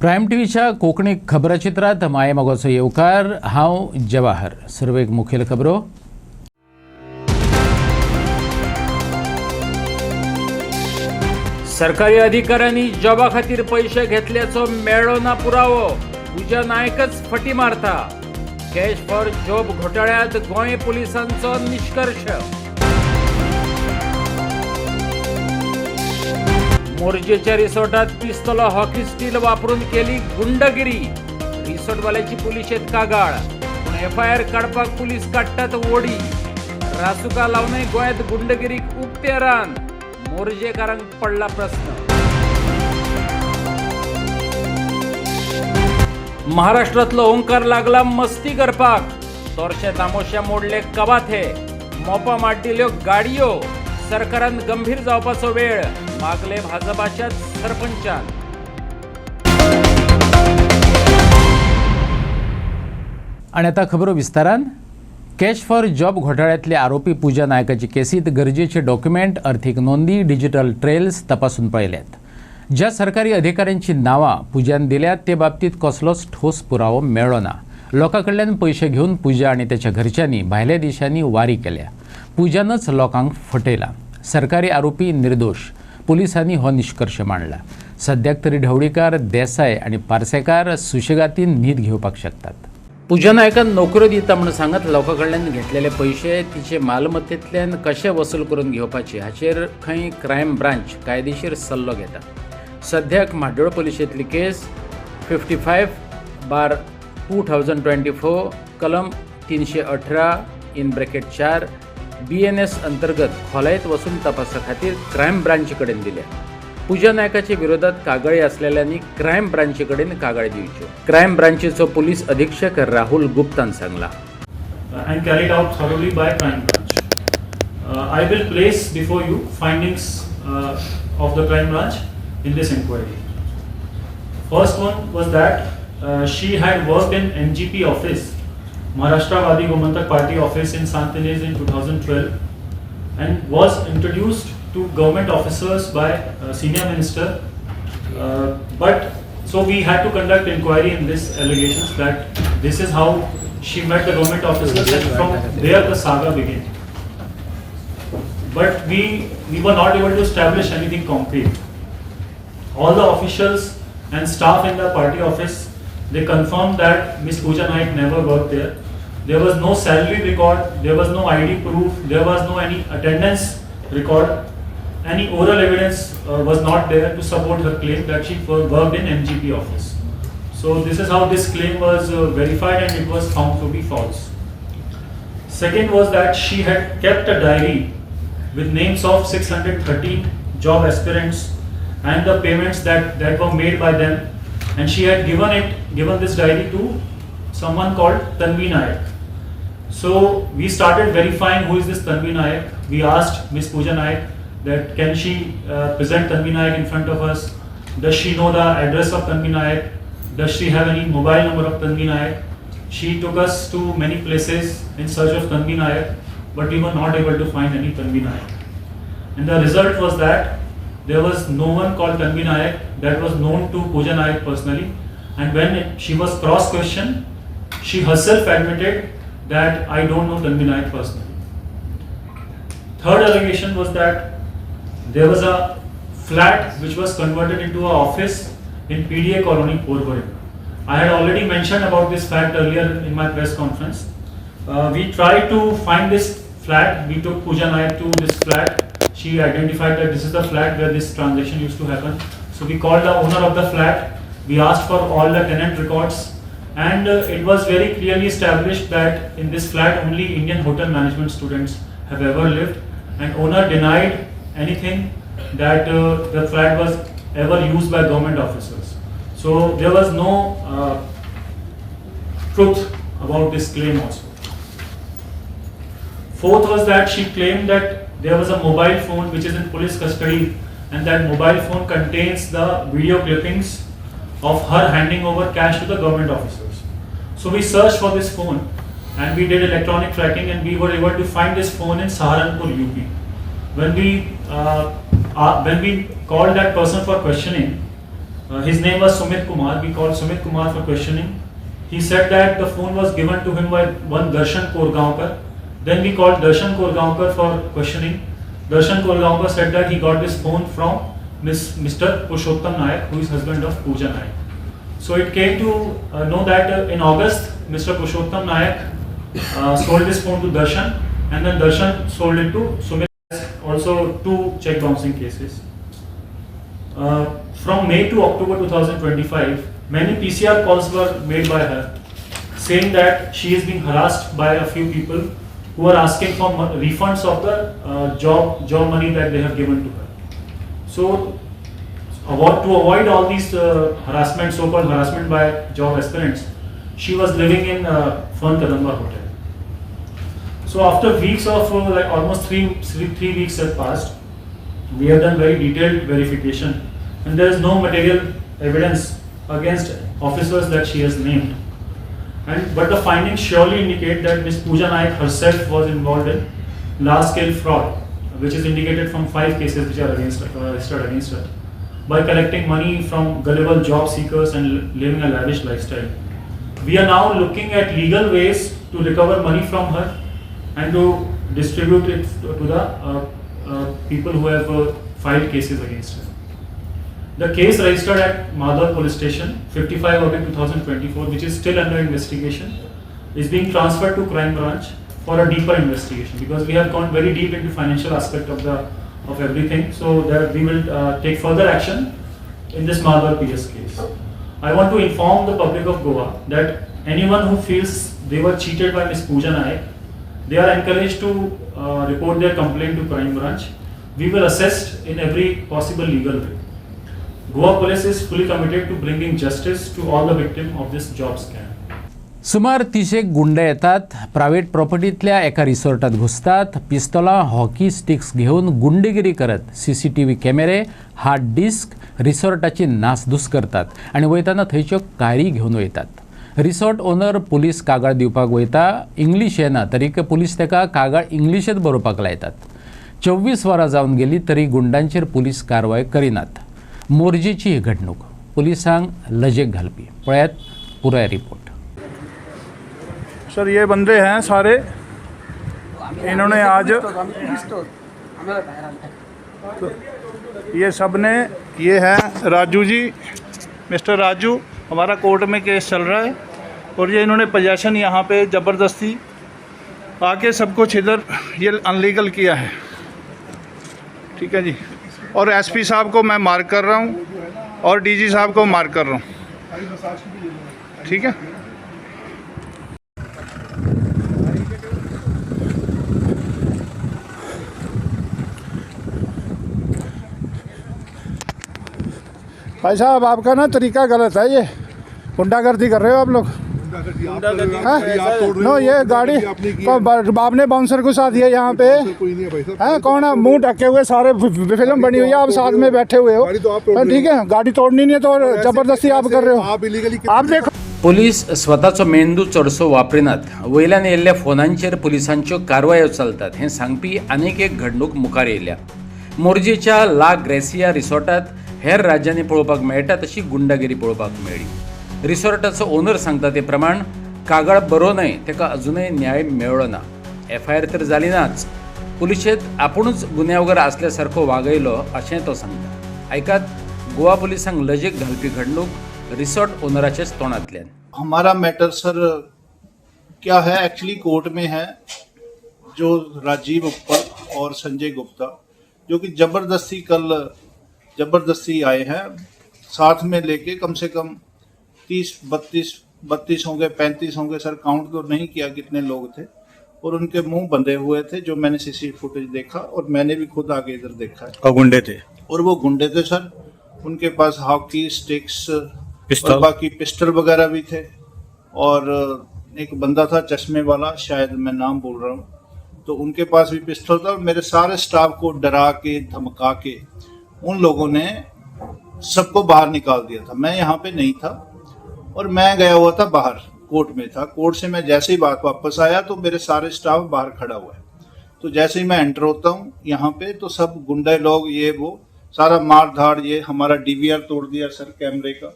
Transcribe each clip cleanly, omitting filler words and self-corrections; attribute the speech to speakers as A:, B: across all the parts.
A: Prime टीव्हीच्या कोकणी खबराचित्रात माये मोगाचो येवकार हांव जवाहर. सर्वेक मुखेल खबरो. सरकारी अधिकाऱ्यांनी जॉबा खातीर पैसे घेतल्याचो मेळ्ळो ना पुरावो. पूजा नायकच फटी मारता. कॅश फॉर जॉब घोटाळ्यात गोंय पुलिसांचो निष्कर्ष. मोरजेच्या रिसॉर्टात पिस्तोला हॉकी स्टील वापरून केली गुंडगिरी. रिसॉर्टवाल्याची पुलिशेत कागाळ, पण FIR काडपाक पुलीस काडटात वोडी. रासुका लावनय गोंयांत गुंडगिरीक उक्ते रान. मोरजेकारांक पडला प्रश्न. महाराष्ट्रातलो ओंकार लागला मस्ती करपाक. तोरशे तामोशा मोडले कवाथे. मोपा माड्डिल्ल्यो गाडयो. सरकारान गंभीर जावपाचो वेळ मागले भाजपाच्या सरपंचान. आणि आता खबरो विस्तारान. कॅश फॉर जॉब घोटाळ्यातले आरोपी पूजा नायकाची केसीत गरजेचे डॉक्युमेंट, अर्थीक नोंदी, डिजिटल ट्रेल्स तपासून पळयल्यात. ज्या सरकारी अधिकाऱ्यांची नावां पूजान दिल्यात ते बाबतीत कसलोच ठोस पुरावो मेळ्ळो ना. लोकांकडल्यान पयशे घेवन पूजा आणि त्याच्या घरच्यांनी भायल्या देशांनी वारी केल्या. पूजानच लोकांक फटयला. सरकारी आरोपी निर्दोष. पुलिसांनी हो निष्कर्ष मांडला. सद्याक तरी ढवळीकार, देसाय आणि पार्सेकार सुशेगातीन न्हीद घेवपाक शकतात. पूजा नायकान नोकऱ्यो दिता म्हूण सांगत लोकांकडल्यान घेतलेले पयशे तिचे मालमत्तेंतल्यान कशे वसूल करून घेवपाचे हाचेर खंय क्रायम ब्रांच कायदेशीर सल्लो घेता. सद्याक म्हाड्डोळ पुलिशेंतली केस 55/2024 कलम 318(4) BNS अंतर्गत खोलायत वसून तपासा खातीर क्रायम ब्रांची कडेन दिल्या. पूजा नायकाच्या विरोधात कागाळी असलेल्यांनी क्रायम ब्रांची कडेन कागाळी दिवच्यो. क्रायम ब्रांचीचो पुलीस अधीक्षक राहुल गुप्तान सांगला.
B: And carried out thoroughly by crime branch. I will place before you findings of the crime branch in this inquiry. First one was that she had worked in MGP office, Maharashtra-Wadi Gomantak Party office in Santinez in 2012, and was introduced to government officers by senior minister. But so we had to conduct inquiry in this allegations that this is how she met the government officers, and from there the saga began. But we were not able to establish anything concrete. All the officials and staff in the party office, they confirmed that Ms. Pooja Naik never worked there. There was no salary record, there was no ID proof, there was no any attendance record. Any oral evidence was not there to support her claim that she worked in MGP office. So this is how this claim was verified, and it was found to be false. Second was that she had kept a diary with names of 613 job aspirants and the payments that were made by them, and she had given this diary to someone called Tanvi Naik. So we started verifying who is this Tanvi Naik. We asked Ms. Pooja Naik that can she present Tanvi Naik in front of us? Does she know the address of Tanvi Naik? Does she have any mobile number of Tanvi Naik? She took us to many places in search of Tanvi Naik, but we were not able to find any Tanvi Naik. And the result was that there was no one called Tanvi Naik that was known to Pooja Naik personally. And when she was cross-questioned, she herself admitted that I don't know Tanvi Naik personally. Third allegation was that there was a flat which was converted into an office in PDA colony, Porvorim. I had already mentioned about this fact earlier in my press conference. We tried to find this flat. We took Pooja Naik to this flat. She identified that this is the flat where this transaction used to happen. So we called the owner of the flat. We asked for all the tenant records, and it was very clearly established that in this flat only Indian hotel management students have ever lived, and owner denied anything that the flat was ever used by government officers. So there was no truth about this claim also. Fourth was that she claimed that there was a mobile phone which is in police custody, and that mobile phone contains the video clippings of her handing over cash to the government officers. So we searched for this phone, and we did electronic tracking, and we were able to find this phone in Saharanpur, UP. When we called that person for questioning, His name was Sumit Kumar. We called Sumit Kumar for questioning. He said that the phone was given to him by one Darshan Korgaonkar. Then we called Darshan Korgaonkar for questioning. Darshan Korgaonkar said that he got this phone from Mr. Purushottam Nayak, who is husband of Pooja Nayak. So it came to know that in August, Mr. Purushottam Nayak sold this phone to Darshan, and then Darshan sold it to Sumit. Also 2 check bouncing cases. From May to October 2025, many PCR calls were made by her, saying that she is being harassed by a few people who are asking for refunds of the job money that they have given to her. So, to avoid all these harassment, so-called harassment by job aspirants, she was living in Fern Kadamba Hotel. So after weeks of like almost three weeks have passed, we have done very detailed verification, and there is no material evidence against officers that she has named. But the findings surely indicate that Ms. Pooja Nayak herself was involved in large-scale fraud, which is indicated from 5 cases which are registered against her, by collecting money from gullible job seekers and living a lavish lifestyle. We are now looking at legal ways to recover money from her and to distribute it to the people who have filed cases against her. The case registered at Madhur Police Station, 55/2024, which is still under investigation, is being transferred to Crime Branch for a deeper investigation, because we have gone very deep into financial aspect of everything. So that we will take further action in this Madhur PS case. I want to inform the public of Goa that anyone who feels they were cheated by Ms. Pooja Nayak, they are encouraged to report their complaint to Crime Branch. We will assist in every possible legal way. Goa Police is fully committed to bringing justice to all the victims of this job scam.
A: सुमार 30 गुंड येतात, private प्रॉपर्टीतल्या एका रिसॉर्टात घुसतात, पिस्तोला, hockey sticks घेऊन गुंडेगिरी करत CCTV कॅमेरे, hard disk, रिसॉर्टाची नासधूस करतात आणि वयताना थंयच्यो कायरी घेऊन वयतात. रिसॉर्ट ओनर पुलीस कागाळ दिवपाक वयता, इंग्लीश येना तरीक पुलीस तेका कागाळ इंग्लिशेत बरोवपाक लायतात. 24 वरां जावन गेली तरी गुंडांचेर पुलीस कारवाय करिनात. मोरजेची ही घडणूक पुलिसांक लजेक घालपी. पळयात पुराय रिपोर्ट.
C: सर ये बंदे हैं सारे, इन्होंने आज तो ये सब ने, ये हैं राजू जी, मिस्टर राजू, हमारा कोर्ट में केस चल रहा है, और ये इन्होंने पोजेसन यहाँ पे ज़बरदस्ती आके सब कुछ इधर ये अनलीगल किया है. ठीक है जी. और एसपी साहब को मैं मार्क कर रहा हूँ और डीजी साहब को मार्क कर रहा हूँ. ठीक है. भाई साहब आपका ना तरीका गलत है, ये गुंडागर्दी कर रहे हो आप लोग. नो ये गाड़ी आपने बाउंसर को साथ दिया यहाँ पे है, कौन है मुंह ढके हुए, सारे फिल्म बनी हुई है, आप साथ में बैठे हुए हो. ठीक है, गाड़ी तोड़नी नहीं है तो जबरदस्ती आप कर रहे हो. आप देखो
A: पुलीस स्वताचो मेंदू चडसो वापरिनात. वयल्यान येयल्ल्या फोनांचेर पुलिसांच्यो कारवायो चलतात हें सांगपी आनीक एक घडणूक मुखार येयल्या. मोरजेच्या ला ग्रेसिया रिसॉर्टात हेर राज्यांनी पळोवपाक मेळटा तशी गुंडागिरी पळोवपाक मेळ्ळी. रिसॉर्टाचो ओनर सांगता ते प्रमाण कागाळ बरोवनय तेका अजूनय न्याय मेळ्ळो ना. FIR तर जाली नाच, पुलिशेंत आपुणूच गुन्यांवकार आसल्या सारको वागयलो अशें तो सांगता. आयकात गोवा पुलिसांक लजेक घालपी घडणूक रिसॉर्ट ओनराचेच तोंडांतल्यान.
D: हमारा मैटर सर क्या है, एक्चुअली कोर्ट में है, जो राजीव उप्पल और संजय गुप्ता जो कि जबरदस्ती आए हैं, साथ में लेके कम से कम 32 होंगे, 35 होंगे सर, काउंट तो नहीं किया कितने लोग थे, और उनके मुंह बंधे हुए थे जो मैंने CCTV फुटेज देखा और मैंने भी खुद आगे इधर देखा है.
C: और गुंडे थे,
D: और वो गुंडे थे सर. उनके पास हॉकी स्टिक्स और बाकी पिस्टल वगैरह भी थे, और एक बंदा था चश्मे वाला, शायद मैं नाम बोल रहा हूँ, तो उनके पास भी पिस्टल था. मेरे सारे स्टाफ को डरा के धमका के उन लोगों ने सबको बाहर निकाल दिया था. मैं यहाँ पे नहीं था और मैं गया हुआ था बाहर, कोर्ट में था. कोर्ट से मैं जैसे ही वापस आया तो मेरे सारे स्टाफ बाहर खड़ा हुआ है. तो जैसे ही मैं एंटर होता हूँ यहाँ पे तो सब गुंडे लोग ये वो सारा मार धाड़, ये हमारा डीवीआर तोड़ दिया सर कैमरे का,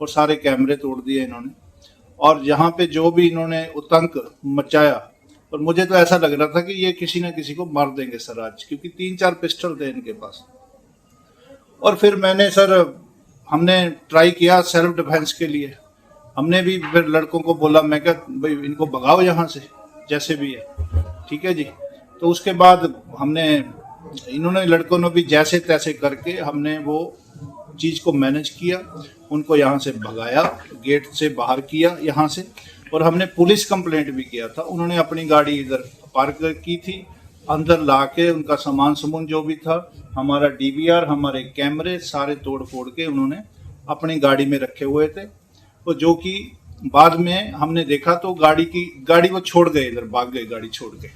D: और सारे कैमरे तोड़ दिए इन्होंने। और यहाँ पे जो भी इन्होंने उतंक मचाया, और मुझे तो ऐसा लग रहा था कि ये किसी ना किसी को मार देंगे सर आज, क्योंकि 3-4 पिस्टल थे इनके पास। और फिर हमने ट्राई किया सेल्फ डिफेंस के लिए। हमने भी फिर लड़कों को बोला, मैं क्या भाई इनको भगाओ यहाँ से जैसे भी है, ठीक है जी। तो उसके बाद इन्होंने लड़कों ने भी जैसे तैसे करके हमने वो चीज़ को मैनेज किया, उनको यहाँ से भगाया, गेट से बाहर किया यहाँ से। और हमने पुलिस कंप्लेंट भी किया था। उन्होंने अपनी गाड़ी इधर पार्क की थी, अंदर ला के उनका सामान जो भी था, हमारा डीवीआर, हमारे कैमरे सारे तोड़ फोड़ के उन्होंने अपनी गाड़ी में रखे हुए थे। तो जो कि बाद में हमने देखा तो गाड़ी वो छोड़ गए, इधर भाग गए गाड़ी छोड़ के।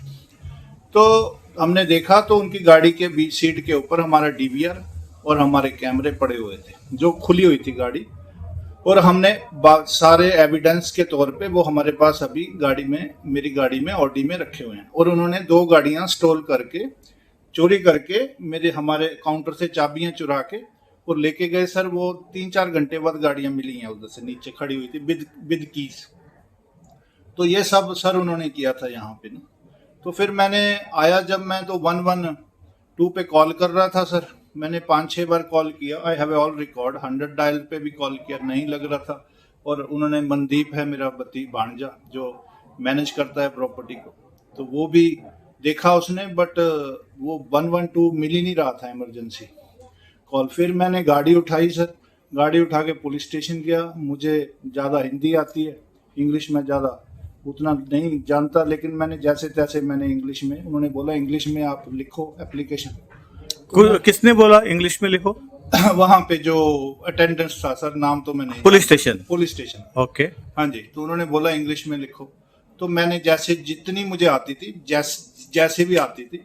D: तो हमने देखा तो उनकी गाड़ी के बीच सीट के ऊपर हमारा डीवीआर और हमारे कैमरे पड़े हुए थे, जो खुली हुई थी गाड़ी। और हमने सारे एविडेंस के तौर पे वो हमारे पास अभी मेरी गाड़ी में ऑडी में रखे हुए हैं। और उन्होंने 2 गाड़ियां चोरी करके हमारे काउंटर से चाबियां चुरा के और लेके गए सर। वो 3-4 घंटे बाद गाड़ियां मिली हैं उधर से, नीचे खड़ी हुई थी विद कीज। तो ये सब सर उन्होंने किया था यहाँ पे ना। तो फिर जब मैं तो 112 पे कॉल कर रहा था सर, मैंने 5-6 बार कॉल किया। I have all record, 100 dial पे भी कॉल किया, नहीं लग रहा था। और उन्होंने मनदीप है मेरा भांजा जो मैनेज करता है प्रॉपर्टी को, तो वो भी देखा उसने, बट वो 112 मिल ही नहीं रहा था इमरजेंसी कॉल। फिर मैंने गाड़ी उठाई सर, गाड़ी उठा के पुलिस स्टेशन गया। मुझे ज़्यादा हिंदी आती है, इंग्लिश में ज़्यादा उतना नहीं जानता, लेकिन मैंने जैसे तैसे इंग्लिश में, उन्होंने बोला इंग्लिश में आप लिखो एप्लीकेशन।
C: किसने बोला इंग्लिश में लिखो?
D: वहाँ पे जो अटेंडेंस था सर, नाम तो मैं नहीं, पुलिस स्टेशन
C: ओके,
D: हाँ जी। तो उन्होंने बोला इंग्लिश में लिखो। तो मैंने जैसे जितनी मुझे आती थी, जैसे भी आती थी,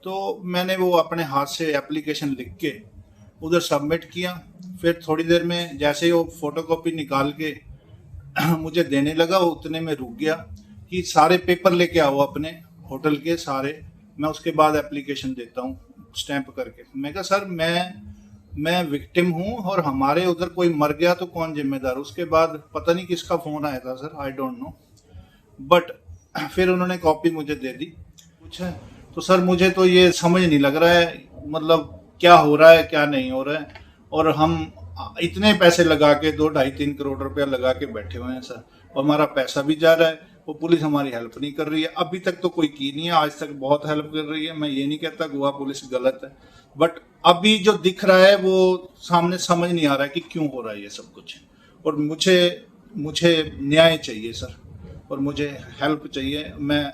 D: तो मैंने वो अपने हाथ से एप्लीकेशन लिख के उधर सबमिट किया। फिर थोड़ी देर में जैसे वो फोटोकॉपी निकाल के मुझे देने लगा, उतने में रुक गया कि सारे पेपर लेके आओ अपने होटल के सारे, मैं उसके बाद एप्लीकेशन देता हूँ स्टैंप करके। मैं कहा सर मैं विक्टिम हूँ और हमारे उधर कोई मर गया तो कौन जिम्मेदार। उसके बाद पता नहीं किसका फोन आया था sir, I don't know, but फिर उन्होंने कॉपी मुझे दे दी। पूछा तो सर मुझे तो ये समझ नहीं लग रहा है, मतलब क्या हो रहा है क्या नहीं हो रहा है। और हम इतने पैसे लगा के 2-2.5-3 करोड़ रुपया लगा के बैठे हुए हैं सर, और हमारा पैसा भी जा रहा है। वो पुलिस हमारी हेल्प नहीं कर रही है, अभी तक तो कोई की नहीं है, आज तक बहुत हेल्प कर रही है। मैं ये नहीं कहता गोवा पुलिस गलत है, बट अभी जो दिख रहा है वो सामने समझ नहीं आ रहा है कि क्यों हो रहा है ये सब कुछ। और मुझे न्याय चाहिए सर, और मुझे हेल्प चाहिए। मैं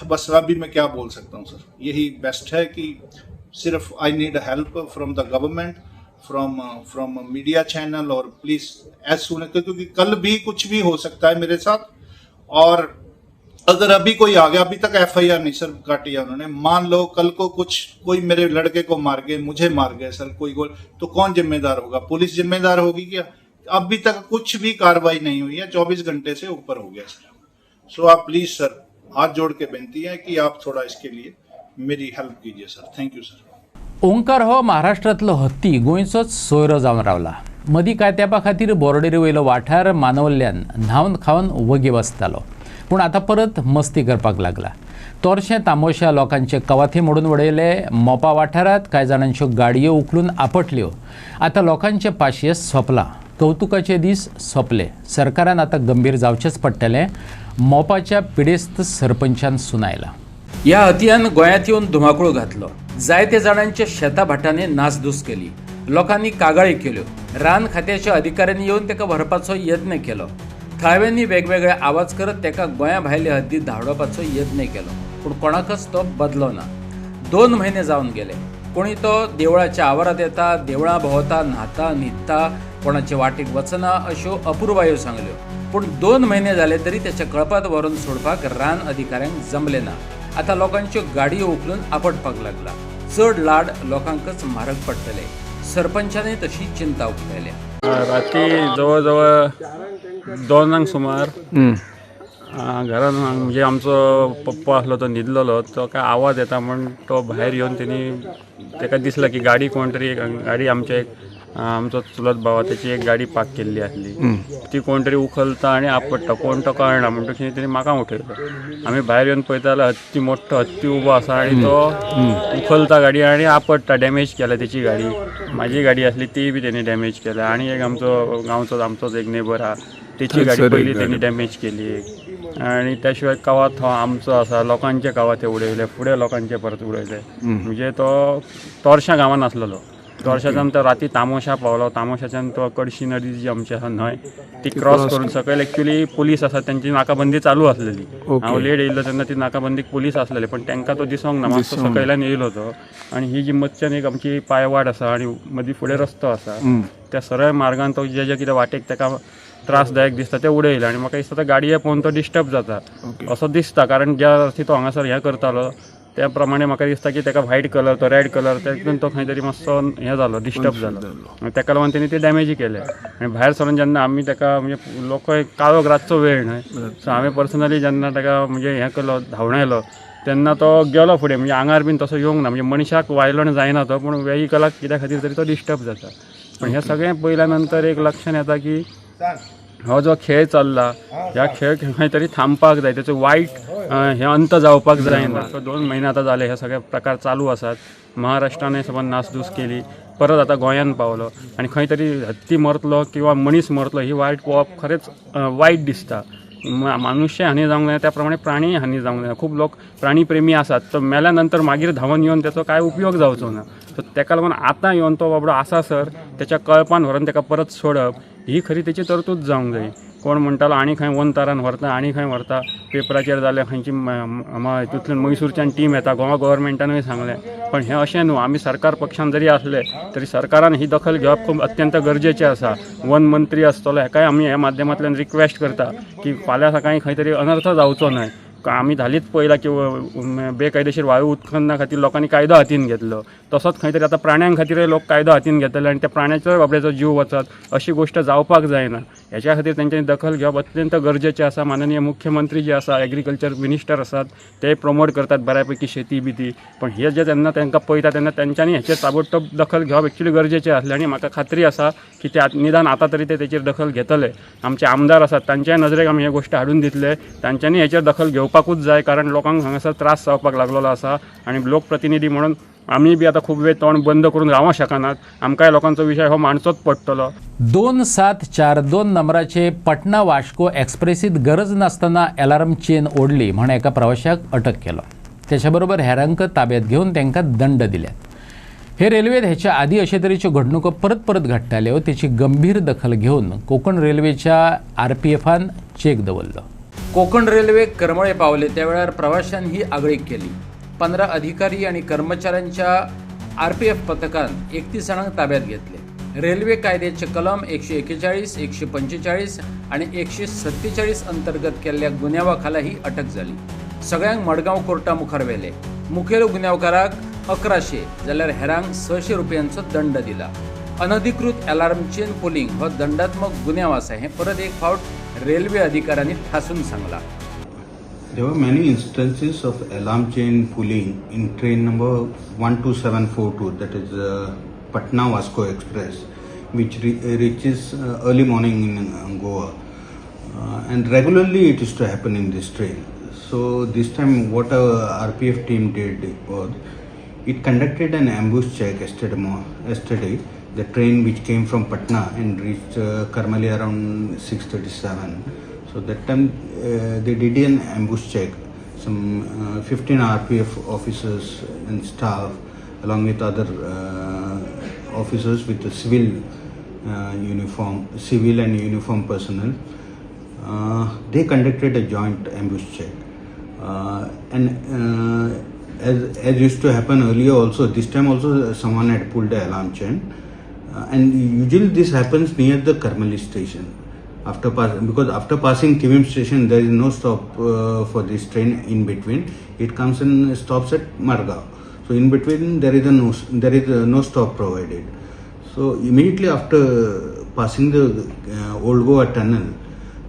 D: बस अभी मैं क्या बोल सकता हूँ सर, यही बेस्ट है कि सिर्फ I need help from the government, from media channel, और प्लीज एज सुन, क्योंकि कल भी कुछ भी हो सकता है मेरे साथ। और अगर अभी कोई आ गया, अभी तक FIR नहीं सर काटी है उन्होंने, मान लो कल को कोई मेरे लड़के को मार गए, मुझे मार गए सर कोई तो कौन जिम्मेदार होगा? पुलिस जिम्मेदार होगी क्या? अभी तक कुछ भी कार्रवाई नहीं हुई है, 24 घंटे से ऊपर हो गया सर। सो आप प्लीज सर, हाथ जोड़ के विनती है कि आप थोड़ा इसके लिए मेरी हेल्प कीजिए sir. Thank you sir.
A: Omkar हो महाराष्ट्रातलो हत्ती गोंयचोच सोयरो जावन रावला। मदीं कांय तेंपा खातीर बोर्डेर वयलो वाठार मानवल्ल्यान न्हावन खावन वगे बसतालो, पूण आतां परत मस्ती करपाक लागला। तोरशे तामोशा लोकांचे कवाथे मोडून उडयले। मोपा वाठारांत कांय जाणांच्यो गाडयो उखलून आपटल्यो। आतां लोकांचे पाशयेस सोंपलां, कौतुकाचे दीस सोंपले। सरकारान आतां गंभीर जावचेच पडटलें, मोपाच्या पिडेस्त सरपंचान सुनायला। ह्या हतयान गोंयांत येवन धुमाकूळ घातलो। जायते जाणांच्या शेता भाटांनी नासधूस केली। लोकांनी कागाळी केल्यो। रान खात्याच्या अधिकाऱ्यांनी येवन ताका व्हरपाचो यत्न केलो। थळाव्यांनी वेगवेगळे आवाज करत ताका गोंया भायले हद्दीत धाडोवपाचो यत्न केलो, पूण कोणाकच तो बदलो ना। 2 म्हयने जावन गेले। कोणी तो देवळाच्या आवारात येता, देवळां भोंवता, न्हाता, न्हिदता, कोणाचे वाटेक वचना अश्यो अपुरबायो सांगल्यो, पूण 2 म्हयने जाले तरी त्याच्या कळपात व्हरून सोडपाक रान अधिकाऱ्यांक जमले ना। आता लोकांच्यो गाडयो उखलून आपटपाक लागला। चड लाड लोकांकच म्हारग पडटले। सरपंचाने तशी चिंता उक्तायल्या।
E: राती जवळ जवळ 2 सुमार घरान म्हणजे आमचो पप्पा आसलो तो न्हिदलेलो, तो काय आवाज येता म्हण तो भायर येवन तेणी ताका दिसला की गाडी कोण तरी गाडी आमचो चुलत भावा त्याची एक गाडी पार्क केल्ली आसली, ती कोण तरी उखलता आनी आपटता, कोण तो कळना म्हणटकीर तेणी म्हाका उठयलो. आमी भायर येवन पळयता जाल्यार हत्ती मोठो हत्ती उबो आसा आनी तो उखलता गाडी आनी आपटता, डॅमेज केला तेची गाडी. म्हाजी गाडी आसली ती बी तेणी डॅमेज केल्या. आनी एक आमचोच एक नेबर आहा तेची गाडी पयली तेणी डॅमेज केली. आणि त्याशिवाय कावात हो आमचो आसा, लोकांचे कावात ते उडयले, फुडें लोकांचे परत उडयले. म्हणजे तो तोरशा गांवांत आसलेलो. तोरशाच्यान तो राती तामोशा पावलो. तामोशाच्यान तो कडशी नदी जी आमची आसा न्हंय ती क्रॉस करून सकयल एक्चुअली पुलीस आसा त्यांची नाकाबंदी चालू आसलेली. हांव लेट येयल्लो तेन्ना ती नाकाबंदीक पुलीस आसलेले, पण तांकां तो दिसोंक ना, मातसो सकयल्यान येयलो तो. आनी ही जी मदच्यान एक आमची पायवाट आसा आनी मदीं फुडें रस्तो आसा, त्या सरळ मार्गान तो जे कितें वाटेक ताका त्रासदायक दिसता ते उडयले. आनी म्हाका दिसता गाडये पळोवन तो डिस्टर्ब जाता असो दिसता, कारण ज्या अर्थी तो हांगासर हें करतालो त्या प्रमाणे म्हाका दिसता की ताका व्हायट कलर, तो रेड कलर, तातूंत तो खंय तरी मातसो हें जालो, डिस्टर्ब जालो. ताका लागून तेणी ते डॅमेज केले. आनी भायर सरून जेन्ना आमी ताका म्हणजे लोक काळोख रातचो वेळ न्हय, सो हांवें पर्सनली जेन्ना ताका म्हणजे हें केलो, धांवडायलो, तेन्ना तो गेलो फुडें. म्हणजे आंगार बीन तसो येवंक ना, म्हणजे मनशाक वायलण जायना तो, पूण वेहिकलाक कित्या खातीर तरी तो डिस्टर्ब जाता. पण हें सगळें पयल्या नंतर एक लक्षान येता की हो जो खेळ चल्ला, ह्या खेळ खंय तरी थांबपाक जाय, तेचो वायट हे अंत जावपाक जायना. 2 म्हयने आतां जाले हे सगळे प्रकार चालू आसात. महाराष्ट्रान सबंद नासधूस केली, परत आतां गोंयान पावलो आनी खंय तरी हत्ती मरतलो किंवा मनीस मरतलो ही वायट पळोवप खरेंच वायट दिसता. मनुष्य हानी जावंक जाय, त्या प्रमाणे प्राणी हानी जावंक जाय. खूब लोक प्राणी प्रेमी आसात, तो मेल्या नंतर मागीर धांवन येवन त्याचो काय उपयोग जावचो ना. सो ताका लागून आतां येवन तो बाबडो आसा सर त्याच्या कळपान व्हरून ताका परत सोडप ही खरी तेची तरतूद जावंक जाय. कोण म्हणटालो आनी खंय वंतारान व्हरता, आनी खंय व्हरता, पेपराचेर जालें, खंयची हितूंतल्यान मैसूरच्यान टीम येता, गोवा गव्हर्मेंटानूय सांगलें. पण हें अशें न्हू, आमी सरकार पक्षान जरी आसले तरी सरकारान ही दखल घेवप खूब अत्यंत गरजेचें आसा. वन मंत्री आसतलो, हेकाय आमी ह्या माध्यमांतल्यान रिक्वेस्ट करता की फाल्यां सकाळीं खंय तरी अनर्थ जावचो न्हय. आमी हालींच पळयला की बेकायदेशीर वायू उत्खनना खातीर लोकांनी कायदो हातीन घेतलो, तसोच खंय तरी आतां प्राण्यां खातीरय लोक कायदो हातीन घेतले आनी त्या प्राण्याचोय बाबड्याचो जीव वचत, अशी गोश्ट जावपाक जायना. हेच्या खातीर तेंच्यांनी दखल घेवप अत्यंत गरजेचें आसा. माननीय मुख्यमंत्री जे आसा, एग्रीकल्चर मिनिस्टर आसात, ते प्रमोट करतात बऱ्यापैकी शेती बिती. पण हे जे जेन्ना तांकां पळयता तेन्ना तेंच्यांनी हेचेर ताबडतोब दखल घेवप एक्चुअली गरजेचें आसलें. आनी म्हाका खात्री आसा की ते निदान आतां तरी ते तेचेर दखल घेतले. आमचे आमदार आसात, तांच्याय नजरेक आमी हे गोश्ट हाडून दितले, तांच्यांनी हेचेर दखल घेवपाकूच जाय, कारण लोकांक हांगासर त्रास जावपाक लागलेलो आसा. आनी लोकप्रतिनिधी म्हणून आमी बी आतां खूब वेळ तोंड बंद करून रावंक शकनात. आमकांय लोकांचो विशय हो मांडचोच पडटलो.
A: 2742 नंबराचे पटना वास्को एक्सप्रेसीत गरज नासतना अलार्म चेन ओडली म्हण एका प्रवाशाक अटक केलो. त्याच्याबरोबर हेरांक ताब्यात घेवन तांकां दंड दिल्यात. हे रेल्वेत हेच्या आदी अशे तरेच्यो घडणुको परत घडटाल्यो, तेची गंभीर दखल घेवन कोकण रेल्वेच्या RPFन चेक दवरलो. कोकण रेल्वे करमळे पावले त्यावेळार प्रवाशांनी ही आगळीक केली. 15 अधिकारी आणि कर्मचाऱ्यांच्या RPF पथकान 31 जाणांक ताब्यात घेतले. रेल्वे कायद्याचे कलम 141, 145 आणि 147 अंतर्गत केल्ल्या गुन्यांवाखाला ही अटक झाली. सगळ्यांक मडगांव कोर्टा मुखार व्हेले. मुखेल गुन्यांवकाराक 1100 जाल्यार हेरांक 600 रुपयांचो दंड दिला. अनधिकृत अलार्म चेन पुलिंग हो दंडात्मक गुन्यांव आसा हे परत एक फावट रेल्वे अधिकाऱ्यांनी ठासून सांगला.
F: There were many instances of alarm chain pulling in train number 12742, that is Patna Vasco Express, which reaches early morning in Goa, and regularly it used to happen in this train. So this time what our RPF team did was it conducted an ambush check yesterday. The train which came from Patna and reached Karmali around 6:37. So that time they did an ambush check. Some 15 RPF officers and staff, along with other officers with the civil and uniform personnel, they conducted a joint ambush check. As used to happen earlier also, this time also someone had pulled the alarm chain. And usually this happens near the Karmali station. Because after passing TVM station, there is no stop for this train in between. It comes and stops at Margao. So in between there is no stop provided. So immediately after passing the Old Goa tunnel,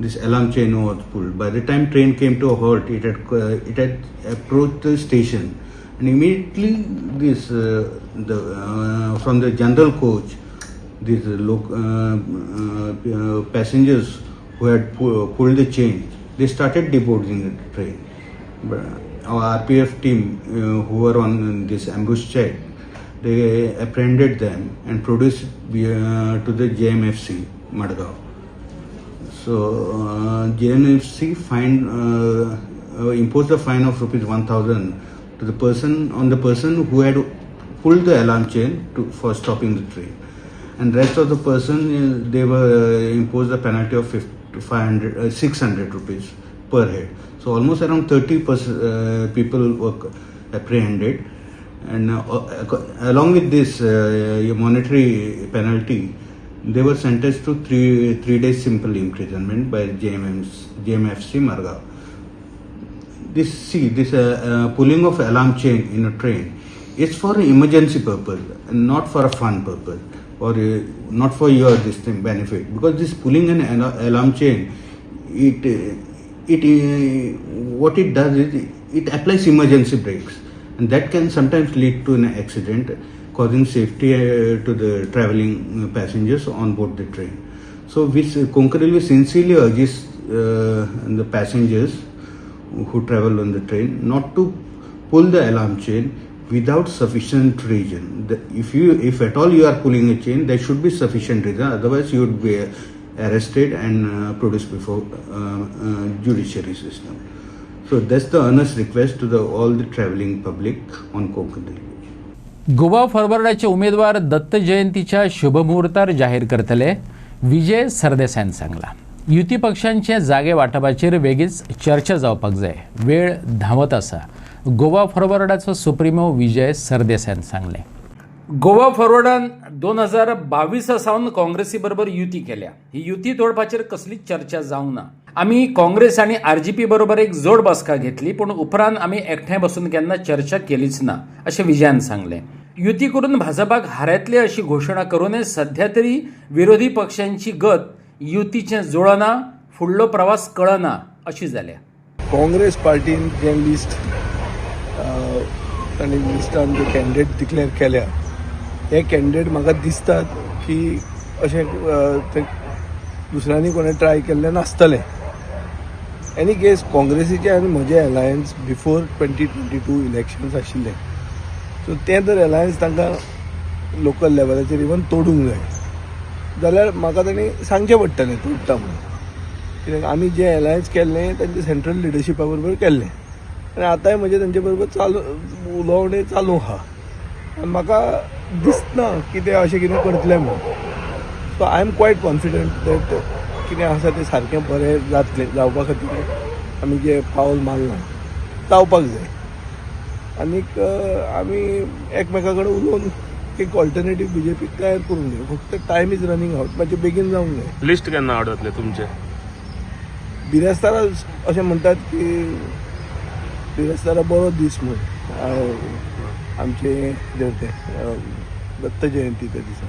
F: this alarm chain was pulled. By the time train came to a halt, it had approached the station, and immediately this from the general coach, these passengers who had pulled the chain, they started deboarding the train. But our RPF team who were on this ambush check, they apprehended them and produced to the JMFC Madgaon. So JMFC imposed a fine of rupees 1,000 to the person who had pulled the alarm chain for stopping the train, and rest of the person they were imposed a penalty of 600 rupees per head. So almost around 30 people were apprehended, and along with this monetary penalty, they were sentenced to three days simple imprisonment by JMFC Margao. This pulling of alarm chain in a train is for an emergency purpose and not for a fun purpose, or not for your benefit, because this pulling an alarm chain, what it does is it applies emergency brakes, and that can sometimes lead to an accident, causing safety to the traveling passengers on board the train. So Konkan Railway sincerely urges the passengers who travel on the train not to pull the alarm chain without sufficient reason. If at all you are pulling a chain, there should be sufficient reason, otherwise you would be arrested and produced before judiciary system. So that's the earnest request to all the traveling public on Konkan Railway.
A: Goa फॉरवर्डाचे उमेदवार दत्त जयंतीच्या शुभमुहूर्तार जाहीर करतले, विजय सरदेसायन सांगला. युती पक्षांचे जागे वाटपाचेर वेगळीच चर्चा जावपाक जाय, वेळ धांवत आसा, गोवा फॉरवर्डाचो सुप्रिमो विजय सरदेसायन सांगले. गोवा फॉरवर्डान 2022 सावन काँग्रेसी बरोबर युती केल्या. ही युती तोडपाचेर कसलीच चर्चा जावंक ना. आम्ही काँग्रेस आणि आरजीपी बरोबर एक जोड बसका घेतली, पण उपरांत आम्ही एकठांय बसून केन्ना चर्चा केलीच ना, अशें विजयान सांगले. युती करून भाजपाक हारयतले अशी घोषणा करूनय सध्या तरी विरोधी पक्षांची गत युतीचें जुळना, फुडलो प्रवास कळना अशी जाल्या.
G: काँग्रेस पार्टीन जे लिस्ट तांणी लिस्टान जे कॅन्डिडेट डिक्लेअर केल्या, हे कॅन्डिडेट म्हाका दिसतात की अशें ते दुसऱ्यांनी कोणें ट्राय केल्लें नासतलें. एनी केस काँग्रेसीचें आनी म्हजें अलायन्स बिफोर 2022 इलेक्शन्स आशिल्लें, सो तें जर अलायन्स तांकां लोकल लेवलाचेर इवन तोडूंक जाय जाल्यार म्हाका तांणी सांगचें पडटलें तोडटा म्हणून, कित्याक आमी जें अलायन्स केल्लें तांचे सेंट्रल लिडरशिपा बरोबर केल्लें, आनी आतांय म्हजें तांचे बरोबर उलोवणें चालू आहा. आनी म्हाका दिसना की ते अशें कितें करतले म्हणून. So I am quite confident that कितें आसा तें सारकें बरें जातलें. जावपा खातीर आमी जें पावल मारलां जावपाक जाय, आनीक आमी एकमेका कडेन उलोवन एक ऑल्टरनेटीव बीजेपीक तयार करूंक जाय. फक्त टायम इज रनिंग आउट, मातशें बेगीन जावंक जाय.
H: लिस्ट केन्ना आवट जातलें तुमचें?
G: बिरेस्तारा अशें म्हणटात की बिरेस्तारा बरो दीस म्हूण आमचें तें दत्त जयंती त्या दिसा.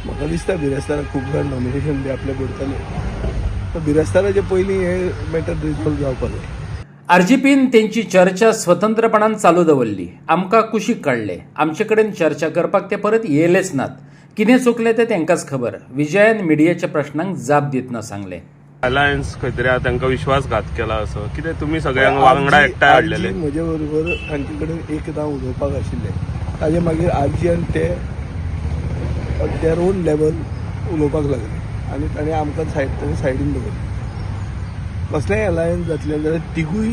G: म्हाका दिसता बिरेस्तारा खूब जाण नॉमिनेशन बी आपलें करतले, तर बिरेस्ताराचे पयलीं हे मॅटर रिजॉल्व जावपाक जाय.
A: आरजीपीन त्यांची चर्चा स्वतंत्रपणान चालू दवरली. आमकां कुशीक काडले. आमचे कडेन चर्चा करपाक ते परत येयलेच नात. कितें चुकलें तें तांकांच खबर. विजयान मिडियाच्या प्रश्नांक जाप दितना सांगलें.
H: अलायन्स खंय तरी तांकां विश्वासघात केला असो, कितें तुमी सगळ्यांक वांगडा एकठांय हाडलेले?
G: म्हजे बरोबर तांचे कडेन एकदां उलोवपाक आशिल्लें, ताजे मागीर आरजी आनी ते देर ओन लेवल उलोवपाक लागले, आनी ताणें आमकां सायडीन दवरलें. कसलेंय अलायन्स जातलें जाल्यार तिगूय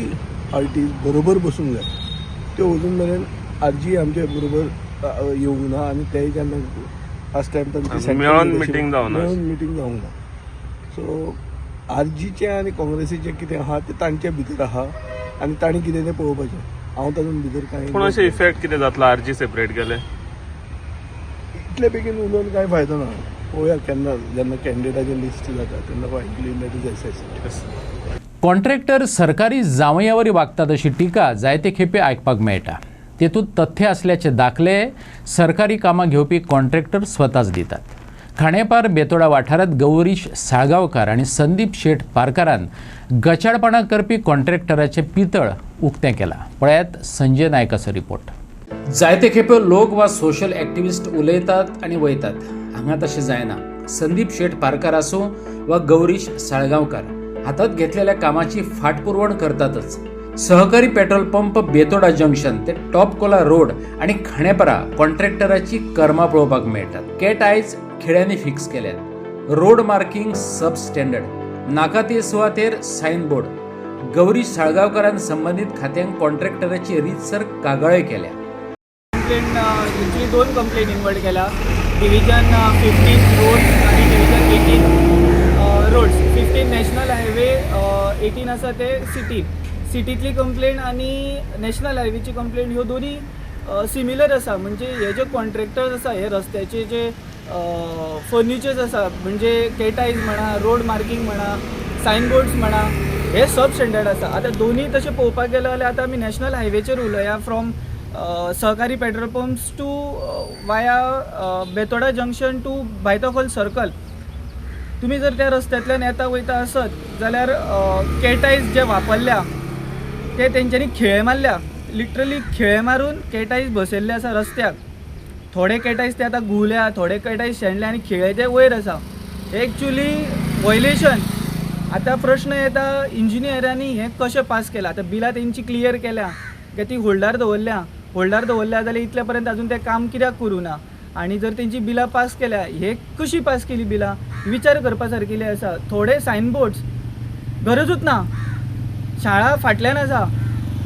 G: पार्टीज बरोबर बसूंक जाय. त्यो अजून मेरेन आरजी आमचे बरोबर येवंक ना, आनी तेय जेन्ना फास्ट टायम तांची
H: मेळून मिटींग जावंक
G: ना. सो आरजीचें आनी काँग्रेसीचें कितें आहा तें तांचे भितर आहा, आनी तांणी कितें तें पळोवपाचें. हांव तातूंत भितर कांय.
H: पूण अशें इफेक्ट कितें जातलो आरजी सेपरेट केले?
G: इतले बेगीन उलोवन कांय फायदो ना. पळोवया केन्ना जेन्ना कॅन्डिडेटाची लिस्ट जाता तेन्ना finally that is assess.
A: Contractor सरकारी जावयावरी वागतात अशी टिका जायते खेपे आयकपाक मेळटा. तेतूंत तथ्य असल्याचे दाखले सरकारी कामां घेवपी कॉन्ट्रॅक्टर स्वताच दितात. खाणेपार बेतोडा वाठारात गौरीश साळगावकार आणि संदीप शेठ पारकारान गचाळपणा करपी कॉन्ट्रॅक्टराचे पितळ उक्तें केला. पळयात संजय नायकाचो रिपोर्ट. जायते खेपे लोक वा सोशल एक्टिविस्ट उलयतात आणि वयतात. हांगा तशें जायना. संदीप शेठ पारकार आसूं वा गौरीश साळगांवकार हातात घेतलेल्या कामाची फाटपुरवण करतातच. सहकारी पेट्रोल पंप बेतोडा जंक्शन ते टॉप कोला रोड आणि खाणेपारा कॉन्ट्रॅक्टराची कर्मां पळोवपाक मेळटात. कॅट आयज खेड्यांनी फिक्स केल्यात. रोड मार्किंग सब स्टँडर्ड, नाका ते सुवातेर सायनबोर्ड. गौरीश साळगांवकारान संबंधित खात्यांक कॉन्ट्रॅक्टराची रीतसर कागाळय केल्या.
I: कंप्लेंट दोन कंप्लेंट इन्वर्ट केला. डिव्हिजन 15 रोड्स आणि डिव्हिजन 18 रोड्स. 15 नॅशनल हायवे, 18 आसा ते सिटीतली कंप्लेंट आणि नॅशनल हायवेची कंप्लेंट ह्यो दोन्ही सिमिलर आसा. म्हणजे हे जे कॉन्ट्रॅक्टर्स आसा हे रस्त्याचे जे फर्निचर्स आसा म्हणजे केटायज म्हणा, रोड मार्किंग म्हणा, सायनबोर्ड्स म्हणा, हे सब स्टँडर्ड आसा. आतां दोन्ही तशें पळोवपाक गेलो जाल्यार आतां आमी नॅशनल हायवेचेर उलया फ्रॉम सहकारी पेट्रोल पंप्स टू वाया बेतोडा जंक्शन टू बायतोफॉल सर्कल. तुम्ही जर त्या रस्त्यातल्यान येता वयता आसत जाल्यार केटायज जे वापरल्या ते तेंच्यांनी खिळे मारल्या. लिटरली खिळे मारून केटायज बसयल्ले आसा रस्त्याक. थोडे केटायज ते आतां घुवल्या, थोडे केटायज शेणले आनी खिळे ते वयर आसा. Actually violation. आतां प्रश्न येता इंजिनियरांनी हें कशें पास केलां. आतां बिलां तेंची क्लियर केल्या की ती होल्डार दवरल्या जाल्यार इतल्या पर्यंत अजून ते काम कित्याक करूं ना. आणि जर तेंची बिलां पास केल्या, हे कशी पास केली बिलां विचार करपा सारकेली आसा. थोडे सायनबोर्ड्स गरजूच ना, शाळा फाटल्यान आसा,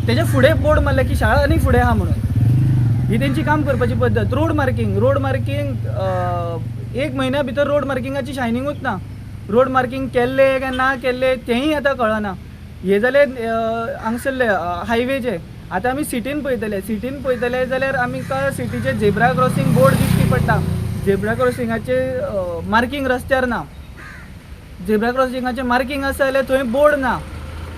I: तेजे फुडें बोर्ड मारला की शाळा आनी फुडें आहा म्हणून. ही तेंची काम करपाची पद्दत. रोड मार्किंग 1 म्हयन्या भितर रोड मार्किंगाची शायनिंगूच ना. रोड मार्किंग केल्ले काय ना केल्ले तेंय आतां कळना. हे जाले हांगसरले हायवेचे. आतां आमी सिटीन पळयतले जाल्यार आमकां सिटीचे झेब्रा क्रॉसींग बोर्ड दिश्टी पडटा. झेब्रा क्रॉसिंगाचे मार्किंग रस्त्यार ना. झेब्रा क्रॉसिंगाचे मार्किंग आसा जाल्यार थंय बोर्ड ना.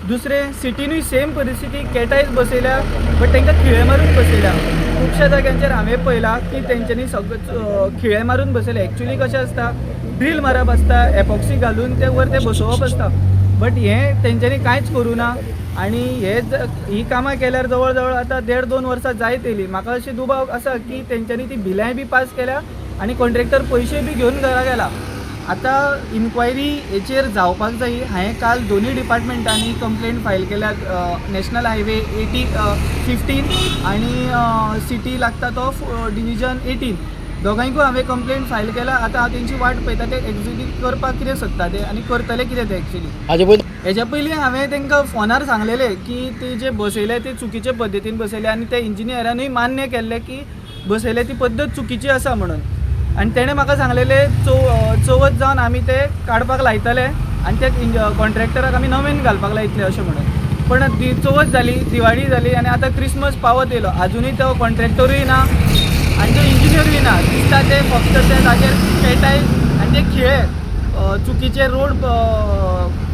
I: दुसरे सिटीनूय सेम परिस्थिती. केटायज बसयल्या बट तांकां खिळे मारून बसयल्या. खुबश्या जाग्यांचेर हांवें पळयलां की तेंच्यांनी सगळे खिळे मारून बसयले. एक्चुली कशें आसता, ड्रील मारप आसता, एपॉक्सी घालून ते वर ते बसोवप आसता. बट हें तेंच्यांनी कांयच करूं ना. आणि ही कामां केल्यार जवळ जवळ आतां 1.5-2 वर्सां जायत येयली. म्हाका अशें दुबाव आसा की तेंच्यांनी ती बिलांय बी पास केल्या आनी कॉन्ट्रॅक्टर पयशे बी घेवन घरा गेला. आतां इन्क्वायरी हेचेर जावपाक जायी. हांवें काल दोनूय डिपार्टमेंटांनी कंप्लेंट फायल केल्यात. नॅशनल हायवे 15 आनी सिटी लागता तो डिव्हिजन 18 दोगांयकूय हांवें कंप्लेंट फायल केला. आतां हांव तेंची वाट पळयता ते एक्झिक्यूट करपाक कितें सोदता ते आनी करतले कितें ते एक्चुली. हेच्या पयलीं हांवें तांकां फोनार सांगलेलें की ते जे बसयले ते चुकीचे पद्दतीन बसयले आनी ते इंजिनियरानूय मान्य केल्लें की बसयले ती पद्दत चुकीची आसा म्हणून. आनी तेणें म्हाका सांगलेलें चवथ जावन आमी ते काडपाक लायतले आनी ते कॉन्ट्रॅक्टराक आमी नवें घालपाक लायतले अशें म्हणून. पण चवथ जाली, दिवाळी जाली आनी आतां क्रिसमस पावत येयलो. आजुनूय तो कॉन्ट्रॅक्टरूय ना आनी तो इंजिनियरूय ना. दिसता ते फक्त ते ताजेर पेटायज आनी ते खिळे चुकीचे रोड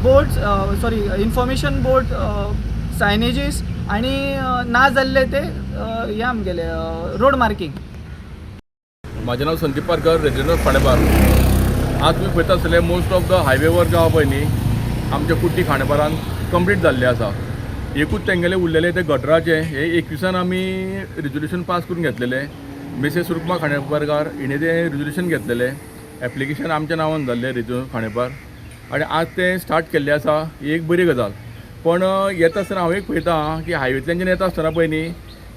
I: बोर्ड्स इन्फॉर्मेशन बोर्ड सायनेजीस आनी ना जाल्ले ते हे आमगेले रोड मार्किंग.
J: म्हाजें नांव संदीप पारकर, रेजिडेंट खाणेपार. आज तुमी पळयता आसतले most of the highway work आहा पळय न्ही आमच्या कुट्टी खाणेपारान कंप्लीट जाल्ले आसा. एकूच तेंगेले उरलेले ते गटराचे हे 21 आमी रिजोल्युशन पास करून घेतलेले. मिसेस रुक्मा खाणेपारकार हिणें तें रिजोल्युशन घेतलेले. एप्लिकेशन आमच्या नांवान जाल्लें रेजिडेंट खाणेपार आनी आज तें स्टार्ट केल्लें आसा. ही एक बरी गजाल. पण येता आसतना हांव एक पळयतां की हायवेंतल्यान येता आसतना पळय न्ही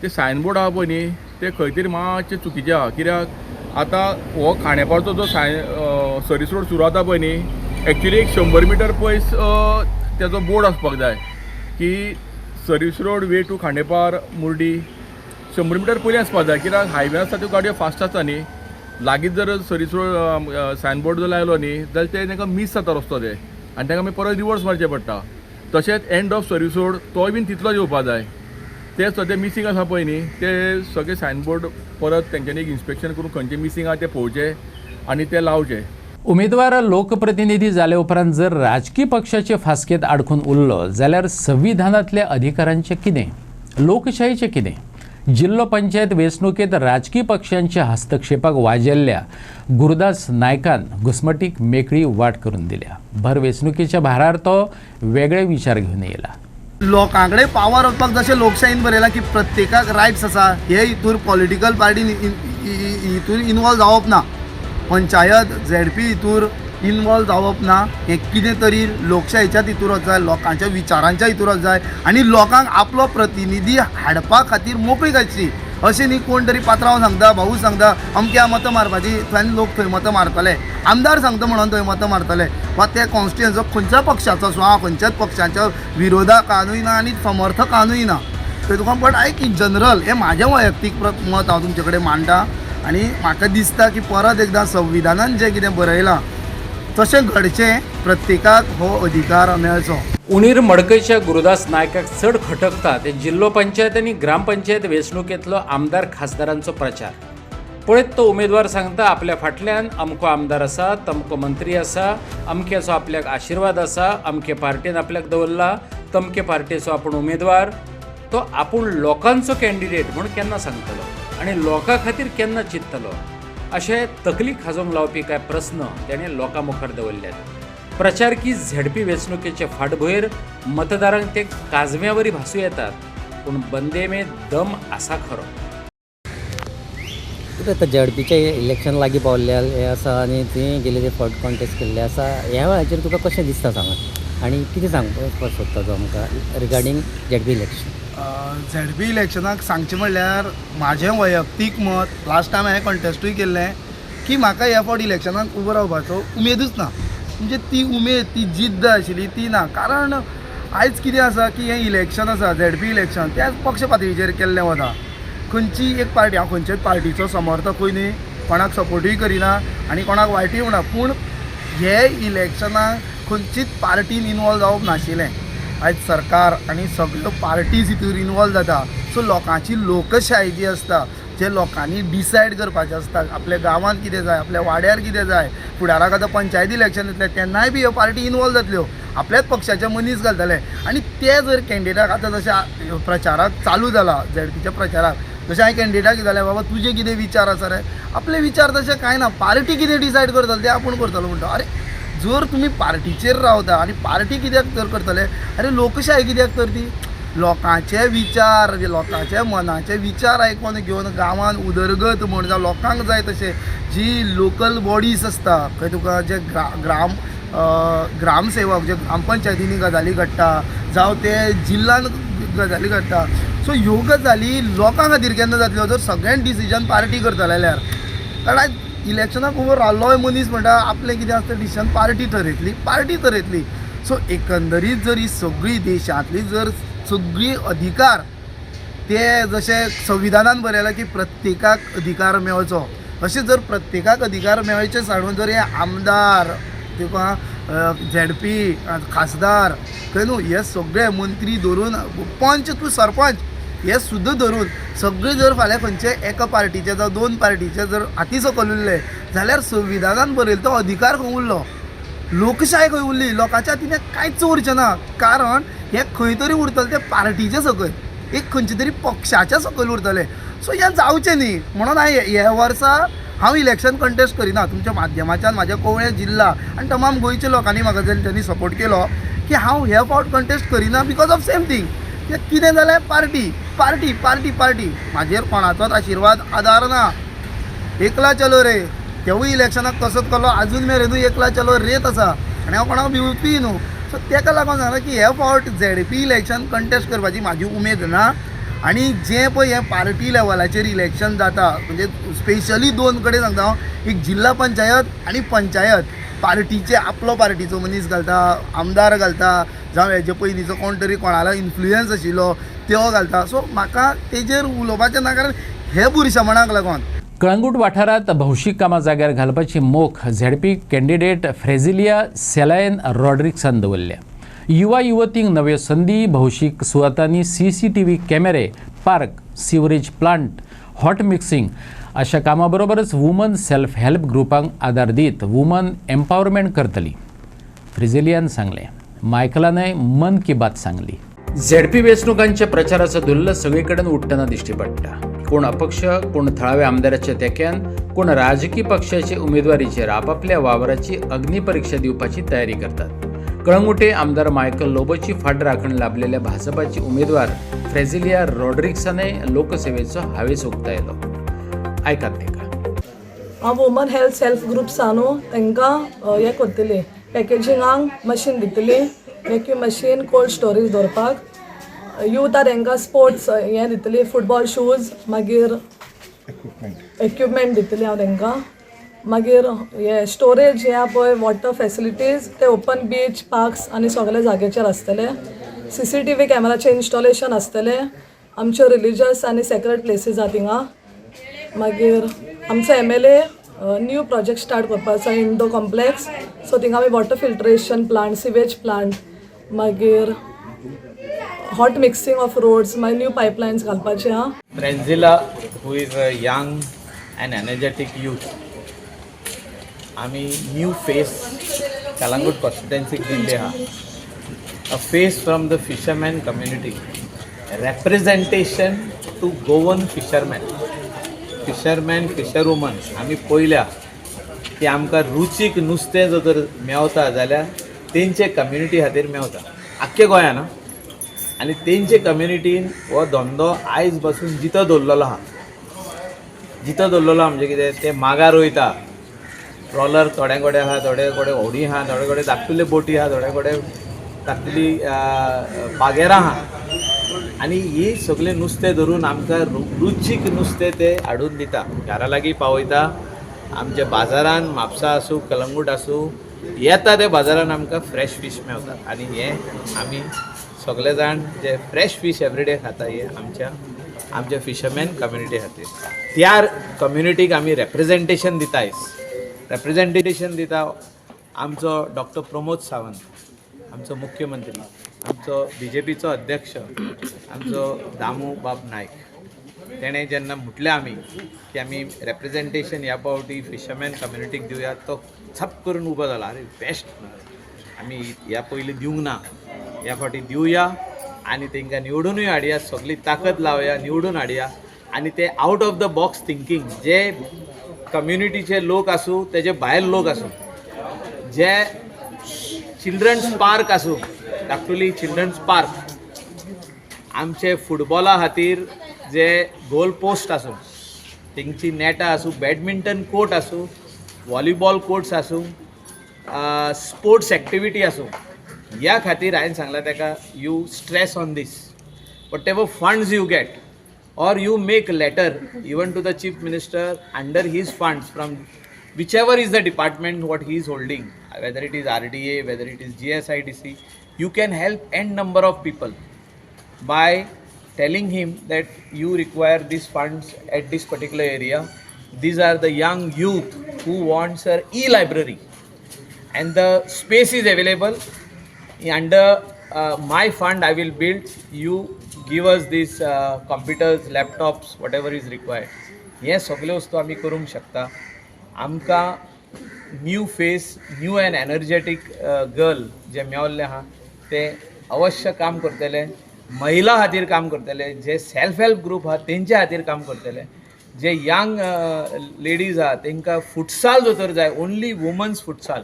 J: ते सायनबोर्ड आहा पळय न्ही ते खंय तरी मातशें चुकीचें आहा. कित्याक आतां हो खाणेपारचो जो सर्वीस रोड सुरू जाता पळय न्ही एक्चुली एक 100 मिटर पयस तेजो बोर्ड आसपाक जाय की service road way to Khandepar Murdi 100 metre पयलीं आसपाक जाय. कित्याक हायवे आसता त्यो गाडयो फास्ट आसता न्ही. लागींच जर सर्वीस रोड सायनबोर्ड जर लायलो न्ही जाल्यार ते तांकां मिस जाता रस्तो ते आनी तांकां मागीर परत रिवर्स मारचें पडटा. तशेंच एंड ऑफ सर्वीस रोड तोय बीन तितलोच येवपाक जाय. ते सद्या मिसींग आसा पळय न्ही ते सगळे सायनबोर्ड परत तेंच्यांनी एक इन्स्पेक्शन करून खंयचे मिसींग आहा ते पळोवचे आनी ते लावचे.
A: उमेदवार लोकप्रतिनिधी जाले उपरांत जर राजकीय पक्षाचे फासकेत आडखून उरलो जाल्यार संविधानांतल्या अधिकारांचें कितें, लोकशायेचें कितें? जिल्हा पंचायत वेंचणुकेत राजकीय पक्षांच्या हस्तक्षेपाक वाजेल्ल्या गुरुदास नायकान घुसमटीक मेकळी वाट करून दिल्या. भर वेंचणुकेच्या भारार तो वेगळे विचार घेवन येयला.
K: लोकांकडे पावर वचपाक जशें लोकशायेन बरयलां की प्रत्येकाक रायट्स आसा, हे हितूर पॉलिटिकल पार्टीन हितूर इनवॉल्व जावप ना, पंचायत ZP हितूर इनवॉल्व जावप ना. हें कितें तरी लोकशायेच्या हितूर वच जाय, लोकांच्या विचारांच्या हितूर वच जाय आनी लोकांक आपलो प्रतिनिधी हाडपा खातीर मोकळीक आसची. अशें न्ही कोण तरी पात्रांव सांगता, भाऊ सांगता अमक्या मतां मारपाची, थंय लोक थंय मतां मारतले, आमदार सांगता म्हणून थंय मतां मारतले, वा त्या कॉन्स्टिट्युएन्सीचो खंयच्या पक्षाचो आसूं, खंयच्याच पक्षाच्या विरोधाकानूय ना आनी समर्थकानूय ना. थंय तुका बट आयक की जनरल हें म्हाजें वैयक्तीक मत हांव तुमचे कडेन मांडटा आनी म्हाका दिसता की परत एकदां संविधानान जें कितें बरयलां तशें घडचें, प्रत्येकाक हो अधिकार मेळचो.
A: उणीर मडकयच्या गुरुदास नायकाक चड खटकता ते जिल्लो पंचायत आनी ग्रामपंचायत वेंचणुकेंतलो आमदार खासदारांचो प्रचार. पळयत तो उमेदवार सांगता आपल्या फाटल्यान अमको आमदार आसा, तमको मंत्री आसा, अमक्याचो आपल्याक आशिर्वाद आसा, अमके पार्टीन आपल्याक दवरला, तमके पार्टीचो आपूण उमेदवार. तो आपूण लोकांचो कॅन्डिडेट म्हूण केन्ना सांगतलो आनी लोकां खातीर केन्ना चिंततलो अशें तकलीक हाजोंक लावपी कांय प्रस्न तेणें लोकां मुखार दवरल्यात. प्रचार की ZP वेंचणुकेचे फाटभुंयेर मतदारांक ते काजव्यावरी भासूं येतात, पूण बंदे में दम आसा खरो.
L: आतां ZPचे इलेक्शन लागीं पावल्ले हें आसा आनी थंय गेले ते फावट कॉन्टेस्ट केल्ले आसा. ह्या वेळाचेर तुका कशें दिसता सांगात आनी कितें सांगपाक सोदता तो आमकां रिगार्डींग ZP इलेक्शन?
K: ZP इलेक्शनाक सांगचें म्हणल्यार म्हाजें वैयक्तीक मत, लास्ट टायम हांवें कॉन्टेस्टूय केल्लें की म्हाका ह्या फावट इलेक्शनाक उबो रावपाचो उमेदूच ना. म्हणजे ती उमेद, ती जिद्द आशिल्ली ती ना. कारण आयज कितें आसा की हें इलेक्शन आसा, ZP इलेक्शन त्याच पक्ष पातळीचेर केल्लें वता. खंयची एक पार्टी, हांव खंयच्याच पार्टीचो समर्थकूय न्ही, कोणाक सपोर्टूय करिना आनी कोणाक वायटूय म्हणना, पूण हे इलेक्शनाक खंयचीच पार्टीन इनवॉल्व जावप नाशिल्लें. आयज सरकार आनी सगळ्यो पार्टीज हितूर इनवॉल्व जाता. सो लोकांची लोकशाय जी आसता, जे लोकांनी डिसायड करपाचें आसता, आपल्या गांवांत कितें जाय, आपल्या वाड्यार कितें जाय, फुडाराक आतां पंचायत इलेक्शन येतलें तेन्नाय बी ह्यो पार्टी इनवॉल्व जातल्यो, आपल्याच पक्षाचे मनीस घालतले. आनी ते जर कॅन्डिडेटाक आतां जशें प्रचाराक चालू जाला, ZPच्या प्रचाराक जशें हांवें कॅन्डिडेटाक कितें बाबा तुजे कितें विचार आसा रे, आपले विचार तशें कांय ना, पार्टी कितें डिसायड करतलो ते आपूण करतलो म्हणटा. अरे जर तुमी पार्टीचेर रावता आनी पार्टी कित्याक तर करतले, अरे लोकशाय कित्याक तर ती लोकांचे विचार, लोकांचे मनाचे विचार आयकून घेवन गांवांत उदरगत म्हण जावं लोकांक जाय तशें जी लोकल बॉडीज आसता, खंय तुका जे ग्रामसेवक जे ग्रामपंचायतींनी गजाली घडटा जावं ते जिल्ल्यान गजाली घडटा, सो ह्यो गजाली लोकां खातीर केन्ना जातल्यो जर सगळ्यांनी डिसिजन पार्टी करतले जाल्यार. कारण आयज इलेक्शनाक उबो रावल्लोय मनीस म्हणटा आपलें कितें आसता डिसिजन पार्टी ठरयतली. सो एकंदरीत जर ही सगळी देशांतली जर सगळी अधिकार ते जशें संविधानान बरयलां की प्रत्येकाक अधिकार मेळचो, अशें जर प्रत्येकाक अधिकार मेळचे सांडून जर हे आमदार तुका ZP खासदार खंय न्हू हे सगळे मंत्री धरून पंच टू सरपंच हे सुद्दां धरून सगळे जर फाल्यां खंयचे एका पार्टीचे जावं दोन पार्टीचे जर हाती सकयल उरले जाल्यार संविधानान बरयलो तो अधिकार खंय उरलो, लोकशाय खंय उरली, लोकांच्या हातीन कांयच उरचें ना. कारण हे खंय तरी उरतले ते पार्टीचे सकयल, एक खंयचे तरी पक्षाच्या सकयल उरतले. सो हें जावचें न्ही म्हणून ह्या वर्सा हांव इलेक्शन कंटेस्ट करिना. तुमच्या माध्यमाच्यान म्हाज्या कोवळे जिल्ला आनी तमाम गोंयच्या लोकांनी म्हाका त्यांनी सपोर्ट केलो की हांव ह्या फावट कंटेस्ट करिना बिकॉज ऑफ सेम थिंग. कितें जालें पार्टी पार्टी पार्टी पार्टी म्हाजेर कोणाचोच आशिर्वाद आदार ना. एकला चलो रे तेवूय इलेक्शनाक तसोच केलो, आजून मेरेनूय एकला चलो रेत आसा आनी हांव कोणाक भिवपी न्हू. सो ताका लागून सांगला की हे फावट ZP इलेक्शन कंटेस्ट करपाची म्हाजी उमेद ना. आनी जें पळय हें पार्टी लेवलाचेर इलेक्शन जाता म्हणजे स्पेशली दोन कडेन सांगता हांव, एक जिल्हा पंचायत आनी पंचायत पार्टीचे आपलो पार्टीचो मनीस घालता, आमदार घालता जावं हेजे पयलींचो कोण तरी कोणालो इन्फ्लुयन्स आशिल्लो तो घालता. सो म्हाका तेजेर उलोवपाचें ना कारण हे बुरशेपणाक लागून.
A: कळंगूट वाठारांत भौशीक कामां जाग्यार घालपाची मोख ZP कॅन्डिडेट फ्रेझिलिया सेलायन रॉड्रिक्सान दवरल्या. युवा युवतींक नव्यो संदी, भौशीक सुवातांनी CCTV कॅमेरे, park, sewerage plant, hot mixing अशा कामां बरोबरच वुमन सेल्फ हेल्प ग्रुपांक आदार दीत वुमन एम्पावरमेंट करतली. फ्रेझिलियान सांगलें. मायकलानय मन की बात सांगली. झेडपी वेंचणुकांच्या प्रचाराचं धुल्ल सगळीकडे उठताना दिश्टी पडटा. कोण अपक्ष, कोण थळाव्या आमदाराच्या तेक्यान, कोण राजकीय पक्षाचे उमेदवारीचेर आपापल्या वावराची अग्निपरीक्षा दिवपाची तयारी करतात. कळंगुटे आमदार मायकल लोबोची फाट राखण लाभलेल्या भाजपाची उमेदवार फ्रेझिलिया रॉड्रिक्साने लोकसेवेचो हावेस उक्तायलो. आयकात तेका.
M: हांव वुमन हेल्थ सेल्फ ग्रुप्स न्हू तांकां हें करतली, पॅकेजिंगाक मशीन दितली, वॅक्यूम मशीन, कोल्ड स्टोरेज दवरपाक. यूथ आर तांकां स्पोर्ट्स हें दितली, फुटबॉल शूज, मागीर इक्विपमेंट दितली हांव तांकां. मागीर हे स्टोरेज हें पळय वॉटर फेसिलिटीज ते ओपन बीच, पार्क्स आनी सगळे जाग्याचेर आसतले. CCTV कॅमेराचें इन्स्टॉलेशन आसतलें. आमच्यो रिलिजियस आनी सेक्रेट प्लेसीस आहा थिंगा. मागीर आमचो MLA न्यू प्रोजेक्ट स्टार्ट करपाचो इंडो कॉम्प्लेक्स, सो थिंगा आमी water filtration plant, sewage plant, मागीर हॉट मिक्सिंग ऑफ रोड्स, मागीर न्यू पायपलायन्स घालपाचे आहा.
N: फ्रेंझिला who is a young and energetic youth, आमी न्यू फेस कलंगूट कॉन्स्टिट्युएन्सीक दिल्ली आहा. A face from the fisherman community, representation to Goan fisherman, fisherwoman. आमी पळयल्या की आमकां रुचीक नुस्तें जर मेवता जाल्यार तेंचे कम्युनिटी खातीर मेवता आख्खे गोंयान. आनी तेंचे कम्युनिटीन हो धंदो आयज पासून जितो दवरलेलो आहा. जितो दवरलेलो म्हणजे कितें, ते मागार वयता, ट्रॉलर थोड्या कडेन आहा, थोडे कडेन होडी आहा, थोडे कडेन धाकटुल्यो बोटी आहा, थोडे कडेन धाकटुली बागेरां आहा. आनी ही सगळें नुस्तें धरून आमकां रुचीक नुस्तें ते हाडून दिता, घरा लागीं पावयता. आमच्या बाजारान म्हापसा आसूं, कलंगूट आसूं, येता ते बाजारान आमकां फ्रेश फीश मेवता. आनी हें आमी सगळे जाण जे फ्रेश फीश एवरीडे खाता हे आमच्या फिशरमॅन कम्युनिटी खातीर. त्या कम्युनिटीक आमी रेप्रेजेंटेशन दिता. आमचो डॉक्टर प्रमोद सावंत, आमचो मुख्यमंत्री, आमचो BJPचो अध्यक्ष, आमचो दामू बाब नायक, तेणें जेन्ना म्हटलें आमी की आमी रेप्रेजेंटेशन ह्या पावटी फिशरमॅन कम्युनिटीक दिवया, तो छप करून उबो जाला. अरे बेस्ट, आमी ह्या पयलीं दिवंक ना, ह्या फावटी दिवया आनी तांकां निवडूनय हाडया, सगळी ताकद लावया, निवडून हाडया. आनी ते out of the box thinking, जे कम्युनिटीचे लोक आसूं, तेजे भायर लोक आसूं, जे चिल्ड्रन्स पार्क आसूं, धाकटुली चिल्ड्रन्स पार्क, आमचे फुटबॉला खातीर जे गोल पोस्ट आसूं, तेंची नेटां आसूं, बॅडमिंटन कोर्ट आसूं, वॉलीबॉल कोर्ट्स आसूं, स्पोर्ट्स एक्टिविटी आसूं, ह्या खातीर हांवें सांगलां ताका, you stress on this, whatever funds you get or you make a letter even to the chief minister under his funds from whichever is the department what he is holding, whether it is RDA, whether it is GSIDC, you can help n number of people by telling him that you require these funds at this particular area. These are the young youth who wants an e-library and the space is available under my fund. I will build, you give us these computers, laptops, whatever is required. हे सगळे वस्तू आमी करूंक शकता. आमकां new face, new end energetic girl जे मेवल्ले आहा ते अवश्य काम करतले, महिला खातीर काम करतले, जे सेल्फ हेल्प ग्रूप आहा तेंच्या खातीर काम करतले, जे यंग लेडीज आहा तांकां फुटसाल जो तर जाय, ओन्ली वुमन्स फुटसाल,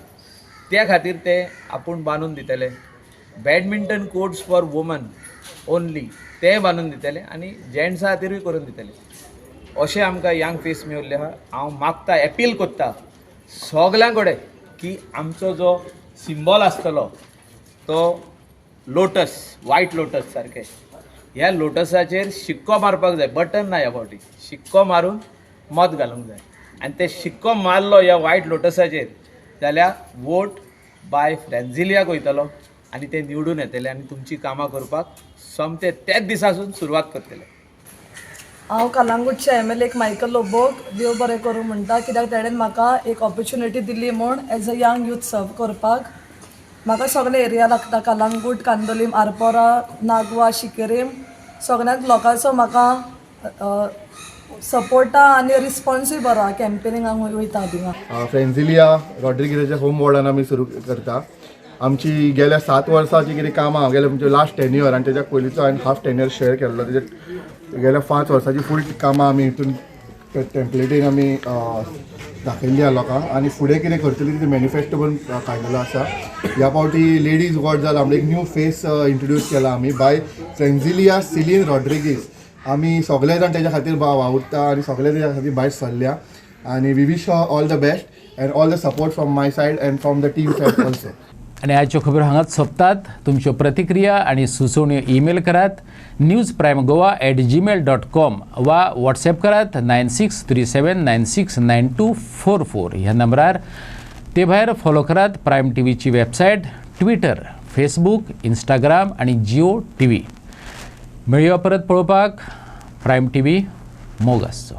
N: त्या खातीर ते आपूण बांदून दितले. Badminton courts for woman only ते बांदून दितले आनी जेंट्सा खातीरूय करून दितले. अशें आमकां यंग फेस मेवल्ले आहा. हांव मागता, एपील कोत्ता सगळ्यां कडेन की आमचो जो सिंबॉल आसतलो तो लोटस, व्हायट लोटस सारकें, ह्या लोटसाचेर शिक्को मारपाक जाय. बटन ना ह्या फावटी, शिक्को मारून मत घालूंक जाय. आनी ते शिक्को मारलो ह्या व्हायट लोटसाचेर जाल्यार वोट बाय फ्रेंझिलियाक वयतलो आनी ते निवडून येतले आनी तुमची कामां करपाक सोमते त्याच दिसासून सुरवात करतले.
M: हांव कलंगूटचे MLA मायकल लोबोक देव बरें करूं म्हणटा, कित्याक तेणेन म्हाका एक ऑपॉर्च्युनिटी दिली म्हूण एज अ यंग यूथ सर्व करपाक. म्हाका सगळे एरिया लागता, कलंगूट, कांदोलीम, आरपोरा, नागवा, शिकेरीम, सगळ्याच लोकांचो म्हाका सपोर्टा आनी रिस्पॉन्सूय बरो आहा. कॅम्पेनिंगाक वयता थिंगा.
O: फ्रेंझिलिया रॉड्रिगेजाच्या होम वॉर्डान आमी सुरू करता आमची गेल्या 7 वर्सांची कितें कामां गेल्या म्हणजे लास्ट टेन्युअर आनी तेच्या पयलींचो हांवें हाफ टेन्युअर शेअर केल्लो तेजे गेल्या 5 वर्सांची फूल कामां आमी हितून टेम्पलेटीन आमी दाखयल्ली लोकांक आनी फुडें कितें करतली तें मॅनिफेस्टो पण काडलेलो आसा. ह्या फावटी लेडीज वॉर्ड जाला आमकां एक न्यू फेस इंट्रोड्यूस केला आमी बाय फ्रेंझिलिया सिलीन रॉड्रिगीज. आमी सगळे जाण तेच्या खातीर वावुरता आनी सगळे तेच्या खातीर भायर सरल्या आनी we wish all the best and all the support from my side and from the team side also.
A: आणि आजच्यो खबरो हांगाच सोंपतात. तुमच्यो प्रतिक्रिया आणि सुचोवण्यो ईमेल करात newsprimegoa@gmail.com वा व्हॉट्सॲप करात 9637969244 ह्या नंबरार. ते भायर फॉलो करात प्रायम टीव्हीची वेबसायट, ट्विटर, फेसबूक, इंस्टाग्राम आणि जिओ टीव्ही. मेळया परत पळोवपाक. प्रायम टीव्ही मोग आसचो.